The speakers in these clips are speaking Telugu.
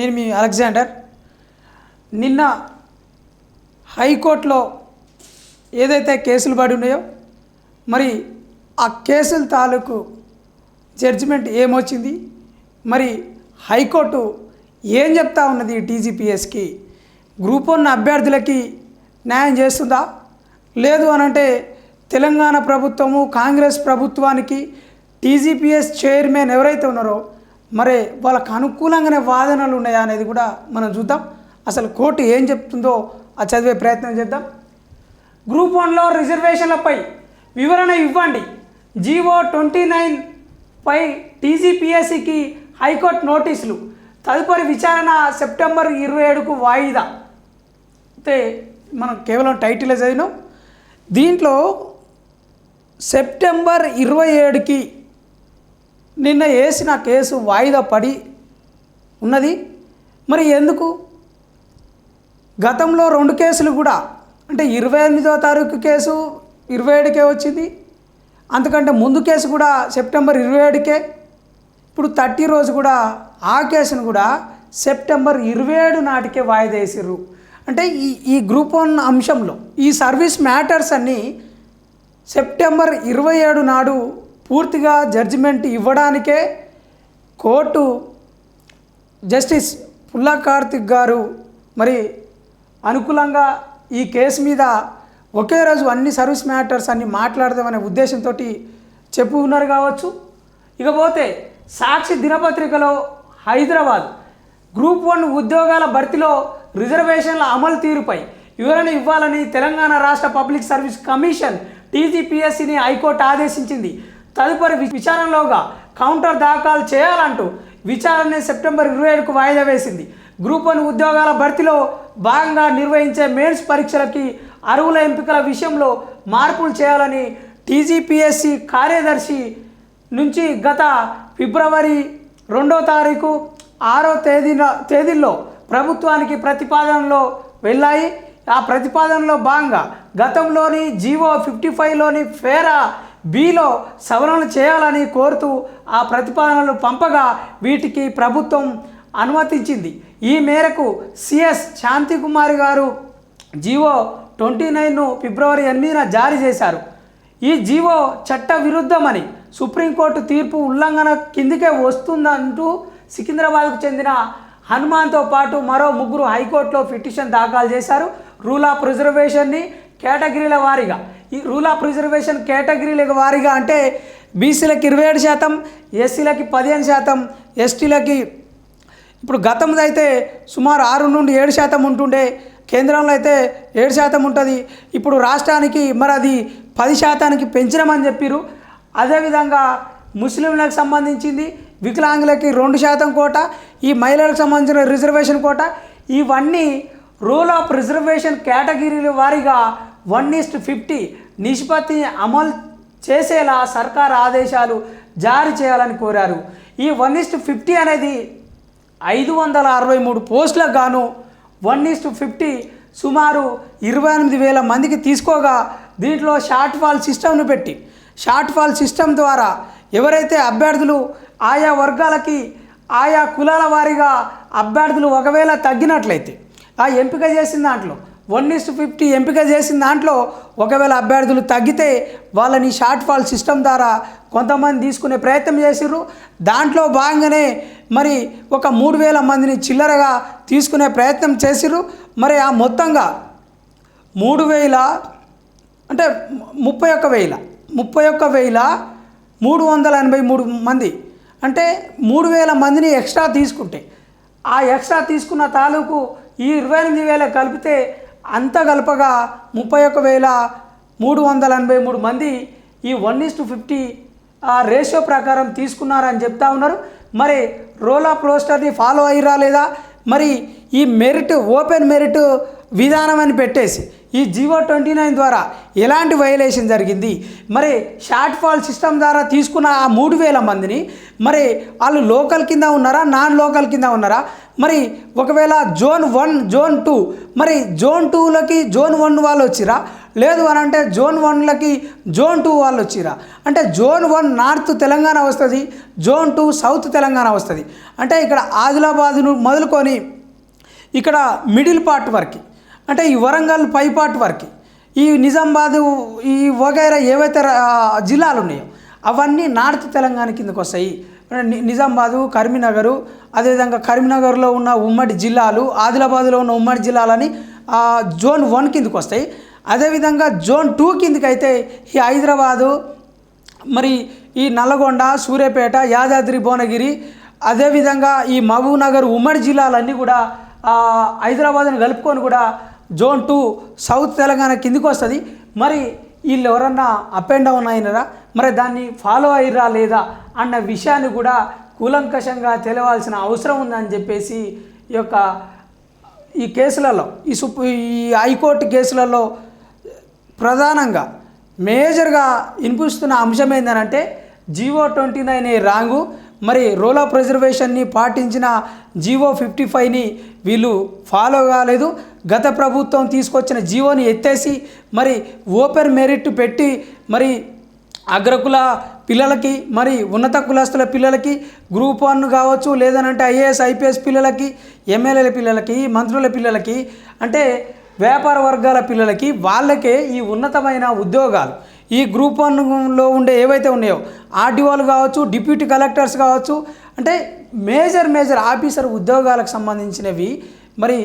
నేను మీ అలెగ్జాండర్. నిన్న హైకోర్టులో ఏదైతే కేసులు పడి ఉన్నాయో మరి ఆ కేసుల తాలూకు జడ్జిమెంట్ ఏమొచ్చింది, మరి హైకోర్టు ఏం చెప్తా ఉన్నది టీజీపీఎస్కి, గ్రూప్ 1 అభ్యర్థులకి న్యాయం చేస్తుందా లేదు అనంటే తెలంగాణ ప్రభుత్వము కాంగ్రెస్ ప్రభుత్వానికి టీజీపీఎస్ చైర్మన్ ఎవరైతే ఉన్నారో మరి వాళ్ళకు అనుకూలంగానే వాదనలు ఉన్నాయా అనేది కూడా మనం చూద్దాం. అసలు కోర్టు ఏం చెప్తుందో ఆ చదివే ప్రయత్నం చేద్దాం. గ్రూప్ 1లో రిజర్వేషన్లపై వివరణ ఇవ్వండి, జీవో 29 పై టీజీపీఎస్సికి హైకోర్టు నోటీసులు, తదుపరి విచారణ సెప్టెంబర్ 27కు వాయిదా. అయితే మనం కేవలం టైటిల్ చదివినాం. దీంట్లో సెప్టెంబర్ 27కి నిన్న వేసిన కేసు వాయిదా పడి ఉన్నది. మరి ఎందుకు? గతంలో 2 కేసులు కూడా అంటే 28వ తారీఖు కేసు 27కే వచ్చింది, అంతకంటే ముందు కేసు కూడా సెప్టెంబర్ 27కే, ఇప్పుడు 30 రోజు కూడా ఆ కేసును కూడా సెప్టెంబర్ 27 నాటికే వాయిదా వేసిర్రు. అంటే ఈ గ్రూప్ 1 అంశంలో ఈ సర్వీస్ మ్యాటర్స్ అన్నీ సెప్టెంబర్ 27 నాడు పూర్తిగా జడ్జిమెంట్ ఇవ్వడానికే కోర్టు జస్టిస్ పుల్లా కార్తిక్ గారు మరి అనుకూలంగా ఈ కేసు మీద ఒకే రోజు అన్ని సర్వీస్ మ్యాటర్స్ అన్ని మాట్లాడదామనే ఉద్దేశంతో చెప్పు ఉన్నారు కావచ్చు. ఇకపోతే సాక్షి దినపత్రికలో హైదరాబాద్ గ్రూప్ 1 ఉద్యోగాల భర్తీలో రిజర్వేషన్ల అమలు తీరుపై వివరణ ఇవ్వాలని తెలంగాణ రాష్ట్ర పబ్లిక్ సర్వీస్ కమిషన్ టీజీపీఎస్సిని హైకోర్టు ఆదేశించింది. తదుపరి విచారణలోగా కౌంటర్ దాఖలు చేయాలంటూ విచారణని సెప్టెంబర్ 27కు వాయిదా వేసింది. గ్రూప్ 1 ఉద్యోగాల భర్తీలో భాగంగా నిర్వహించే మెయిన్స్ పరీక్షలకి అర్హుల ఎంపికల విషయంలో మార్పులు చేయాలని టీజీపీఎస్సి కార్యదర్శి నుంచి గత ఫిబ్రవరి 2వ తారీఖు 6వ తేదీల్లో ప్రభుత్వానికి ప్రతిపాదనలో వెళ్ళాయి. ఆ ప్రతిపాదనలో భాగంగా గతంలోని జీవో 55లోని ఫేరా బిలో సవరణలు చేయాలని కోరుతూ ఆ ప్రతిపాదనలు పంపగా వీటికి ప్రభుత్వం అనుమతించింది. ఈ మేరకు సిఎస్ శాంతికుమారి గారు జీవో 29ను ఫిబ్రవరి 8న జారీ చేశారు. ఈ జీవో చట్ట విరుద్ధమని సుప్రీంకోర్టు తీర్పు ఉల్లంఘన కిందికే వస్తుందంటూ సికింద్రాబాద్కు చెందిన హనుమాన్తో పాటు మరో 3 హైకోర్టులో పిటిషన్ దాఖలు చేశారు. రూల్ ఆఫ్ రిజర్వేషన్ని కేటగిరీల వారీగా, ఈ రూల్ ఆఫ్ రిజర్వేషన్ కేటగిరీల వారీగా అంటే బీసీలకి 27%, ఎస్సీలకి 15%, ఎస్టీలకి ఇప్పుడు గతంలో అయితే సుమారు 6 నుండి 7% ఉంటుండే, కేంద్రంలో అయితే 7% ఉంటుంది. ఇప్పుడు రాష్ట్రానికి మరి అది 10%కి పెంచినామని చెప్పారు. అదేవిధంగా ముస్లింలకు సంబంధించింది వికలాంగులకి 2% కోట, ఈ మహిళలకు సంబంధించిన రిజర్వేషన్ కోట, ఇవన్నీ రూల్ ఆఫ్ రిజర్వేషన్ కేటగిరీల వారీగా 1:50 నిష్పత్తి అమలు చేసేలా సర్కార్ ఆదేశాలు జారీ చేయాలని కోరారు. ఈ 1:50 అనేది 563 పోస్టులకు గాను 1:50 సుమారు 28,000 మందికి తీసుకోగా దీంట్లో షార్ట్ ఫాల్ సిస్టమ్ను పెట్టి షార్ట్ ఫాల్ సిస్టమ్ ద్వారా ఎవరైతే అభ్యర్థులు ఆయా వర్గాలకి ఆయా కులాల వారీగా అభ్యర్థులు ఒకవేళ తగ్గినట్లయితే ఆ ఎంపిక చేసిన దాంట్లో 1:50 ఎంపిక చేసిన దాంట్లో ఒకవేళ అభ్యర్థులు తగ్గితే వాళ్ళని షార్ట్ ఫాల్ సిస్టమ్ ద్వారా కొంతమంది తీసుకునే ప్రయత్నం చేసిర్రు. దాంట్లో భాగంగానే మరి ఒక 3,000 మందిని చిల్లరగా తీసుకునే ప్రయత్నం చేసిర్రు. మరి ఆ మొత్తంగా 3,000 అంటే 31,383 మంది అంటే 3,000 మందిని ఎక్స్ట్రా తీసుకుంటే ఆ ఎక్స్ట్రా తీసుకున్న తాలూకు ఈ 28,000 కలిపితే అంత కలపగా 31,383 మంది ఈ 1:50 రేషియో ప్రకారం తీసుకున్నారని చెప్తా ఉన్నారు. మరి రోల్ ఆఫ్ రోస్టర్ని ఫాలో అయ్యిరా లేదా, మరి ఈ మెరిట్ ఓపెన్ మెరిట్ విధానం అని పెట్టేసి ఈ జీవో 29 ద్వారా ఎలాంటి వైలేషన్ జరిగింది, మరి షార్ట్ ఫాల్ సిస్టమ్ ద్వారా తీసుకున్న ఆ 3,000 మందిని మరి వాళ్ళు లోకల్ కింద ఉన్నారా నాన్ లోకల్ కింద ఉన్నారా, మరి ఒకవేళ జోన్ 1 జోన్ 2 మరి జోన్ 2లకి జోన్ 1 వాళ్ళు వచ్చిరా లేదు అని అంటే జోన్ 1లకి జోన్ 2 వాళ్ళు వచ్చిరా అంటే జోన్ 1 నార్త్ తెలంగాణ వస్తుంది, జోన్ 2 సౌత్ తెలంగాణ వస్తుంది. అంటే ఇక్కడ ఆదిలాబాద్ను మొదలుకొని ఇక్కడ మిడిల్ పార్ట్ వరకు, అంటే ఈ వరంగల్ పై పార్ట్ వరకు, ఈ నిజామాబాదు, ఈ వగైరా ఏవైతే జిల్లాలు ఉన్నాయో అవన్నీ నార్త్ తెలంగాణ కిందకు వస్తాయి. నిజామాబాదు, కరీంనగరు, అదేవిధంగా కరీంనగర్లో ఉన్న ఉమ్మడి జిల్లాలు, ఆదిలాబాద్లో ఉన్న ఉమ్మడి జిల్లాలని జోన్ 1 కిందకు వస్తాయి. అదేవిధంగా జోన్ 2 కిందకి అయితే ఈ హైదరాబాదు, మరి ఈ నల్లగొండ, సూర్యాపేట, యాదాద్రి, భువనగిరి, అదేవిధంగా ఈ మహబూబ్ నగర్ ఉమ్మడి జిల్లాలన్నీ కూడా హైదరాబాద్ని కలుపుకొని కూడా జోన్ 2 సౌత్ తెలంగాణ కిందకి వస్తుంది. మరి వీళ్ళు ఎవరన్నా అప్ అండ్ డౌన్ అయినరా, మరి దాన్ని ఫాలో అయ్యిరా లేదా అన్న విషయాన్ని కూడా కూలంకషంగా తెలియాల్సిన అవసరం ఉందని చెప్పేసి ఈ కేసులలో, ఈ హైకోర్టు కేసులలో ప్రధానంగా మేజర్గా వినిపిస్తున్న అంశం ఏంటంటే జీవో 29 రాంగు, మరి రూల్ ఆఫ్ రిజర్వేషన్ని పాటించిన జీవో 55ని వీళ్ళు ఫాలో కాలేదు. గత ప్రభుత్వం తీసుకొచ్చిన జీవోని ఎత్తేసి మరి ఓపెన్ మెరిట్ పెట్టి మరి అగ్రకుల పిల్లలకి, మరి ఉన్నత కులస్తుల పిల్లలకి, గ్రూప్ 1 కావచ్చు, లేదనంటే ఐఏఎస్ ఐపీఎస్ పిల్లలకి, ఎమ్మెల్యేల పిల్లలకి, మంత్రుల పిల్లలకి, అంటే వ్యాపార వర్గాల పిల్లలకి, వాళ్ళకే ఈ ఉన్నతమైన ఉద్యోగాలు ఈ గ్రూప్ 1లో ఉండే ఏవైతే ఉన్నాయో ఆర్డీఓలు కావచ్చు, డిప్యూటీ కలెక్టర్స్ కావచ్చు, అంటే మేజర్ ఆఫీసర్ ఉద్యోగాలకు సంబంధించినవి మరి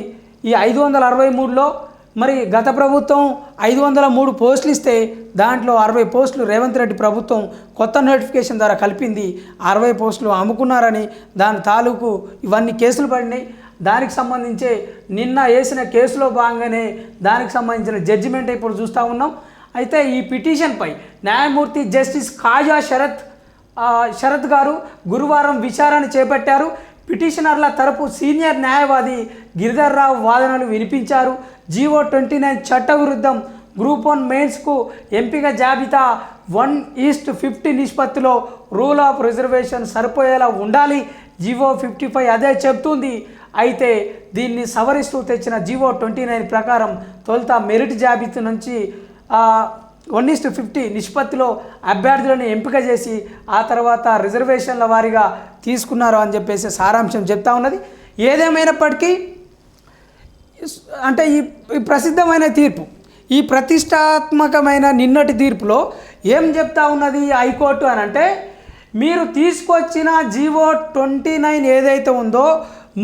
ఈ 563లో మరి గత ప్రభుత్వం 503 పోస్టులు ఇస్తే దాంట్లో 60 పోస్టులు రేవంత్ రెడ్డి ప్రభుత్వం కొత్త నోటిఫికేషన్ ద్వారా కలిపింది. 60 పోస్టులు అమ్ముకున్నారని దాని తాలూకు ఇవన్నీ కేసులు పడినాయి. దానికి సంబంధించే నిన్న వేసిన కేసులో భాగంగానే దానికి సంబంధించిన జడ్జిమెంట్ ఇప్పుడు చూస్తూ ఉన్నాం. అయితే ఈ పిటిషన్పై న్యాయమూర్తి జస్టిస్ ఖాజా శరత్ గారు గురువారం విచారణ చేపట్టారు. పిటిషనర్ల తరపు సీనియర్ న్యాయవాది గిరిధర్ రావు వాదనలు వినిపించారు. జీవో 29 చట్టవిరుద్ధం, గ్రూప్ 1 మెయిన్స్కు ఎంపిక జాబితా 1:50 నిష్పత్తిలో రూల్ ఆఫ్ రిజర్వేషన్ సరిపోయేలా ఉండాలి, జీవో 55 అదే చెప్తుంది. అయితే దీన్ని సవరిస్తూ తెచ్చిన జీవో 29 ప్రకారం తొలుత మెరిట్ జాబితా నుంచి 1:50 నిష్పత్తిలో అభ్యర్థులను ఎంపిక చేసి ఆ తర్వాత రిజర్వేషన్ల వారీగా తీసుకున్నారు అని చెప్పేసి సారాంశం చెప్తా ఉన్నది. ఏదేమైనప్పటికీ అంటే ఈ ప్రసిద్ధమైన తీర్పు, ఈ ప్రతిష్టాత్మకమైన నిన్నటి తీర్పులో ఏం చెప్తా ఉన్నది హైకోర్టు అని అంటే, మీరు తీసుకొచ్చిన జీవో 29 ఏదైతే ఉందో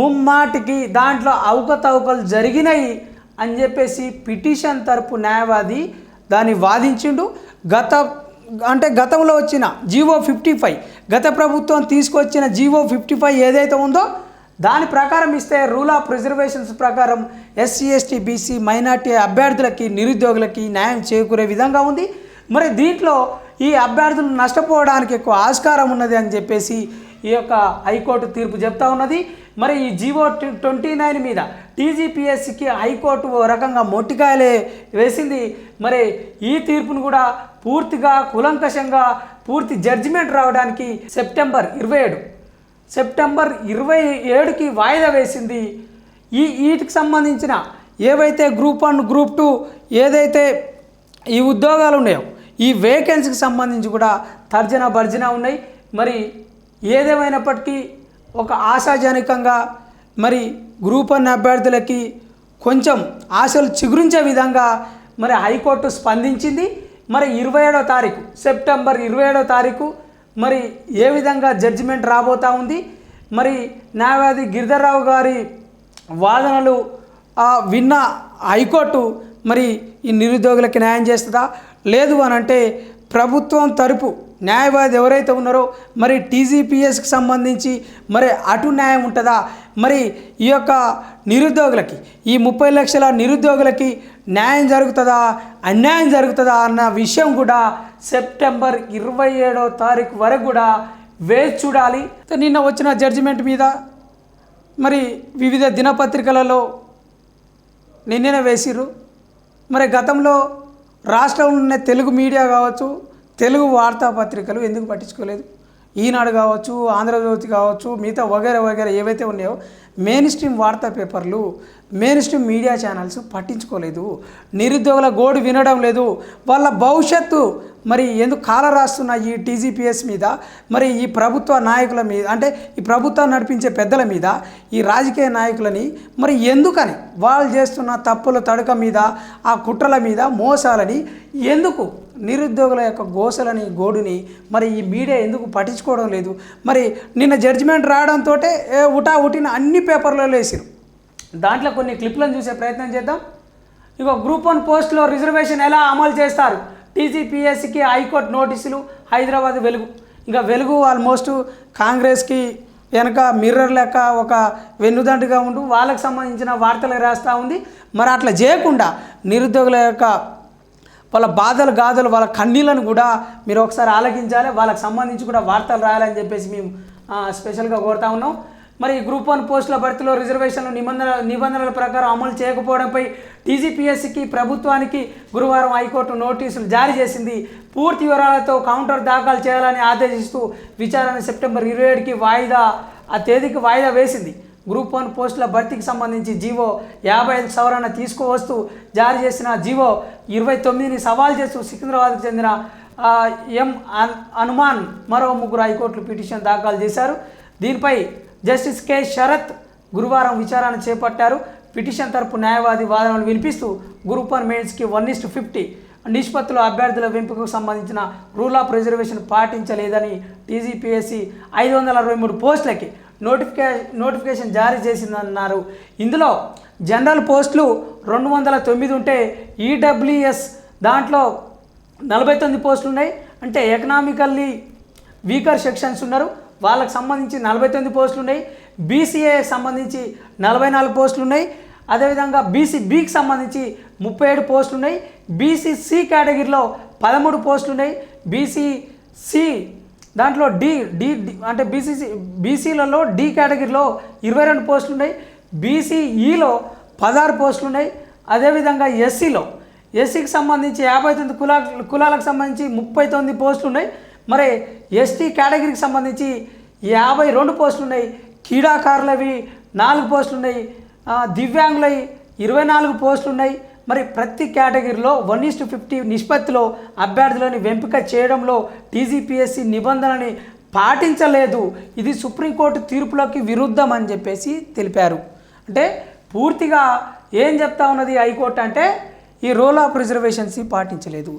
ముమ్మాటికి దాంట్లో అవకతవకలు జరిగినాయి అని చెప్పేసి పిటిషన్ తరపు న్యాయవాది దాన్ని వాదించిండు. గతంలో వచ్చిన జీవో 55, గత ప్రభుత్వం తీసుకొచ్చిన జీవో 55 ఏదైతే ఉందో దాని ప్రకారం ఇస్తే రూల్ ఆఫ్ రిజర్వేషన్స్ ప్రకారం ఎస్సీ, ఎస్టీ, బీసీ, మైనార్టీ అభ్యర్థులకి, నిరుద్యోగులకి న్యాయం చేకూరే విధంగా ఉంది. మరి దీంట్లో ఈ అభ్యర్థులు నష్టపోవడానికి ఎక్కువ ఆస్కారం ఉన్నది అని చెప్పేసి ఈ యొక్క హైకోర్టు తీర్పు చెప్తా ఉన్నది. మరి ఈ జీవో 29 మీద టీజీపీఎస్సీకి హైకోర్టు ఓ రకంగా మొట్టికాయలే వేసింది. మరి ఈ తీర్పును కూడా పూర్తిగా కూలంకషంగా పూర్తి జడ్జిమెంట్ రావడానికి సెప్టెంబర్ 27కి వాయిదా వేసింది. వీటికి సంబంధించిన ఏవైతే గ్రూప్ 1, గ్రూప్ 2 ఏదైతే ఈ ఉద్యోగాలు ఉన్నాయో ఈ వేకెన్సీకి సంబంధించి కూడా తర్జన భర్జన ఉన్నాయి. మరి ఏదేమైనప్పటికీ ఒక ఆశాజనకంగా మరి గ్రూప్ 1 అభ్యర్థులకి కొంచెం ఆశలు చిగురించే విధంగా మరి హైకోర్టు స్పందించింది. మరి 27వ తారీఖు, సెప్టెంబర్ 27వ తారీఖు మరి ఏ విధంగా జడ్జిమెంట్ రాబోతూ ఉంది, మరి న్యాయవాది గిరిధర్ రావు గారి వాదనలు విన్న హైకోర్టు మరి ఈ నిరుద్యోగులకి న్యాయం చేస్తుందా లేదు అని అంటే ప్రభుత్వం తరపు న్యాయవాది ఎవరైతే ఉన్నారో మరి టీజీపీఎస్కి సంబంధించి మరి అటు న్యాయం ఉంటుందా, మరి ఈ యొక్క నిరుద్యోగులకి, ఈ 30 లక్షల నిరుద్యోగులకి న్యాయం జరుగుతుందా అన్యాయం జరుగుతుందా అన్న విషయం కూడా సెప్టెంబర్ 27వ తారీఖు వరకు కూడా వేచి చూడాలి. నిన్న వచ్చిన జడ్జిమెంట్ మీద మరి వివిధ దినపత్రికలలో నిన్ననే వేసిర్రు. మరి గతంలో రాష్ట్రంలో ఉన్న తెలుగు మీడియా కావచ్చు, తెలుగు వార్తాపత్రికలు ఎందుకు పట్టించుకోలేదు? ఈనాడు కావచ్చు, ఆంధ్రజ్యోతి కావచ్చు, మిగతా వగైరా ఏవైతే ఉన్నాయో మెయిన్ స్ట్రీమ్ వార్తా పేపర్లు మెయిన్ స్ట్రీమ్ మీడియా ఛానల్స్ పట్టించుకోలేదు. నిరుద్యోగుల గోడు వినడం లేదు. వాళ్ళ భవిష్యత్తు మరి ఎందుకు కాల రాస్తున్న ఈ టీజీపీఎస్ మీద, మరి ఈ ప్రభుత్వ నాయకుల మీద, అంటే ఈ ప్రభుత్వాన్ని నడిపించే పెద్దల మీద, ఈ రాజకీయ నాయకులని మరి ఎందుకని వాళ్ళు చేస్తున్న తప్పుల తడక మీద, ఆ కుట్రల మీద, మోసాలని ఎందుకు నిరుద్యోగుల యొక్క గోసలని గోడుని మరి ఈ మీడియా ఎందుకు పట్టించుకోవడం లేదు? మరి నిన్న జడ్జిమెంట్ రావడంతో ఉటిన అన్ని పేపర్లలో వేసారు. దాంట్లో కొన్ని క్లిప్లను చూసే ప్రయత్నం చేద్దాం. ఇక గ్రూప్ 1 పోస్టులో రిజర్వేషన్ ఎలా అమలు చేస్తారు, టీజీపీఎస్సీకి హైకోర్టు నోటీసులు, హైదరాబాద్ వెలుగు. ఇంకా వెలుగు ఆల్మోస్ట్ కాంగ్రెస్కి వెనక మిర్రర్ లెక్క ఒక వెన్నుదండుగా ఉంటూ వాళ్ళకి సంబంధించిన వార్తలు రాస్తూ ఉంది. మరి అట్లా చేయకుండా నిరుద్యోగుల యొక్క వాళ్ళ బాధలు గాథలు వాళ్ళ కన్నీళ్ళను కూడా మీరు ఒకసారి ఆలకించాలి. వాళ్ళకి సంబంధించి కూడా వార్తలు రాయాలని చెప్పేసి మేము స్పెషల్గా కోరుతా ఉన్నాం. మరి గ్రూప్ 1 పోస్టుల భర్తీలో రిజర్వేషన్లు నిబంధనల ప్రకారం అమలు చేయకపోవడంపై టీజీపీఎస్సీకి ప్రభుత్వానికి గురువారం హైకోర్టు నోటీసులు జారీ చేసింది. పూర్తి వివరాలతో కౌంటర్ దాఖలు చేయాలని ఆదేశిస్తూ విచారణ సెప్టెంబర్ 27కి తేదీకి వాయిదా వేసింది. గ్రూప్ 1 పోస్టుల భర్తీకి సంబంధించి జీవో 55 సవరణ తీసుకువస్తూ జారీ చేసిన జీవో 29ని సవాల్ చేస్తూ సికింద్రాబాద్కు చెందిన ఎం హనుమాన్ మరో 3 హైకోర్టులు పిటిషన్ దాఖలు చేశారు. దీనిపై జస్టిస్ కె శరత్ గురువారం విచారణ చేపట్టారు. పిటిషన్ తరపు న్యాయవాది వాదనలు వినిపిస్తూ గ్రూప్ 1 మెయిన్స్కి 1:50 నిష్పత్తిలో అభ్యర్థుల ఎంపికకు సంబంధించిన రూల్ ఆఫ్ రిజర్వేషన్ పాటించలేదని టీజీపీఎస్సీ 563 పోస్టులకి నోటిఫికేషన్ జారీ చేసిందన్నారు. ఇందులో జనరల్ పోస్టులు 209 ఉంటే ఈడబ్ల్యూఎస్ దాంట్లో 49 పోస్టులు ఉన్నాయి. అంటే ఎకనామికల్లీ వీకర్ సెక్షన్స్ ఉన్నారు, వాళ్ళకి సంబంధించి 49 పోస్టులు ఉన్నాయి. బీసీఏ సంబంధించి 44 పోస్టులు ఉన్నాయి. అదేవిధంగా బీసీబీకి సంబంధించి 37 పోస్టులు ఉన్నాయి. బీసీసీ కేటగిరీలో 13 పోస్టులు ఉన్నాయి. బీసీసీ దాంట్లో డి అంటే బీసీలలో డి కేటగిరీలో 22 పోస్టులు ఉన్నాయి. బీసీఈలో 16 పోస్టులు ఉన్నాయి. అదేవిధంగా ఎస్సీకి సంబంధించి 59 కులాలకు సంబంధించి 39 పోస్టులు ఉన్నాయి. మరి ఎస్టీ కేటగిరీకి సంబంధించి 52 పోస్టులు ఉన్నాయి. క్రీడాకారులవి 4 పోస్టులు ఉన్నాయి. దివ్యాంగులవి 24 పోస్టులు ఉన్నాయి. మరి ప్రతి కేటగిరీలో 1:50 నిష్పత్తిలో అభ్యర్థులను ఎంపిక చేయడంలో టీజీపీఎస్సీ నిబంధనని పాటించలేదు. ఇది సుప్రీంకోర్టు తీర్పులోకి విరుద్ధం అని చెప్పేసి తెలిపారు. అంటే పూర్తిగా ఏం చెప్తా ఉన్నది హైకోర్టు అంటే ఈ రూల్ ఆఫ్ రిజర్వేషన్స్ పాటించలేదు.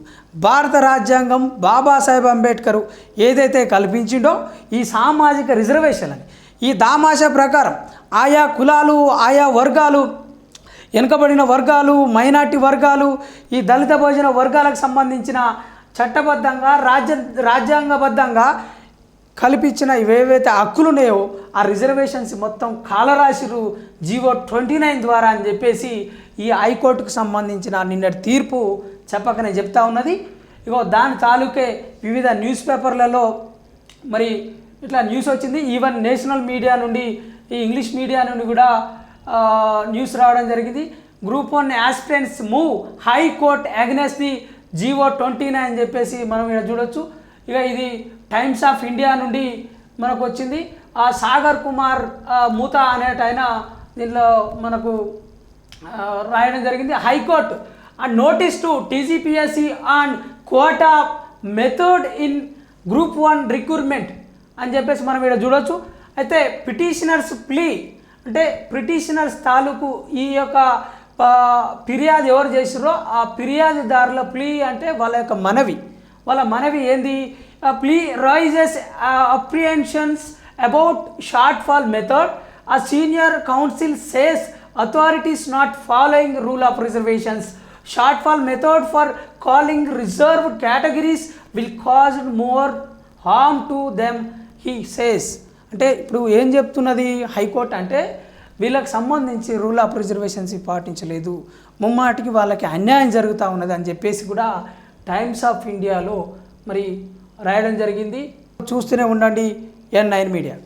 భారత రాజ్యాంగం బాబాసాహెబ్ అంబేద్కర్ ఏదైతే కల్పించిండో ఈ సామాజిక రిజర్వేషన్లని, ఈ దామాషా ప్రకారం ఆయా కులాలు, ఆయా వర్గాలు, వెనుకబడిన వర్గాలు, మైనార్టీ వర్గాలు, ఈ దళిత భోజన వర్గాలకు సంబంధించిన చట్టబద్ధంగా రాజ్యాంగబద్ధంగా కల్పించిన ఏవైతే హక్కులు ఉన్నాయో ఆ రిజర్వేషన్స్ మొత్తం కాలరాశిరు జీవో 29 ద్వారా అని చెప్పేసి ఈ హైకోర్టుకు సంబంధించిన నిన్నటి తీర్పు చెప్పకనే చెప్తా ఉన్నది. ఇగో దాని తాలూకే వివిధ న్యూస్ పేపర్లలో మరి ఇట్లా న్యూస్ వచ్చింది. ఈవెన్ నేషనల్ మీడియా నుండి, ఈ ఇంగ్లీష్ మీడియా నుండి కూడా న్యూస్ రావడం జరిగింది. Group 1 aspirants move high court against the GO 29 అని చెప్పేసి మనం ఇక్కడ చూడొచ్చు. ఇక ఇది టైమ్స్ ఆఫ్ ఇండియా నుండి మనకు వచ్చింది. సాగర్ కుమార్ మూతా అనేటైన దీనిలో మనకు రాయడం జరిగింది. High court notice to TGPSC on quota method in group 1 recruitment అని చెప్పేసి మనం ఇక్కడ చూడొచ్చు. అయితే పిటిషనర్స్ ప్లీ అంటే పిటిషనర్స్ తాలూకు ఈ యొక్క ఫిర్యాదు ఎవరు చేసిరో ఆ ఫిర్యాదుదారుల ప్లీ అంటే వాళ్ళ మనవి ఏంది? Plea raises apprehensions about shortfall method. ఆ senior counsel says authorities not following rule of reservations. Shortfall method for calling reserved categories will cause more harm to them, he says. అంటే ఇప్పుడు ఏం చెప్తున్నది హైకోర్టు అంటే వీళ్ళకి సంబంధించి రూల్ ఆఫ్ రిజర్వేషన్స్ పాటించలేదు, ముమ్మాటికి వాళ్ళకి అన్యాయం జరుగుతూ ఉన్నది అని చెప్పేసి కూడా టైమ్స్ ఆఫ్ ఇండియాలో మరి రాయడం జరిగింది. చూస్తూనే ఉండండి N9 మీడియా.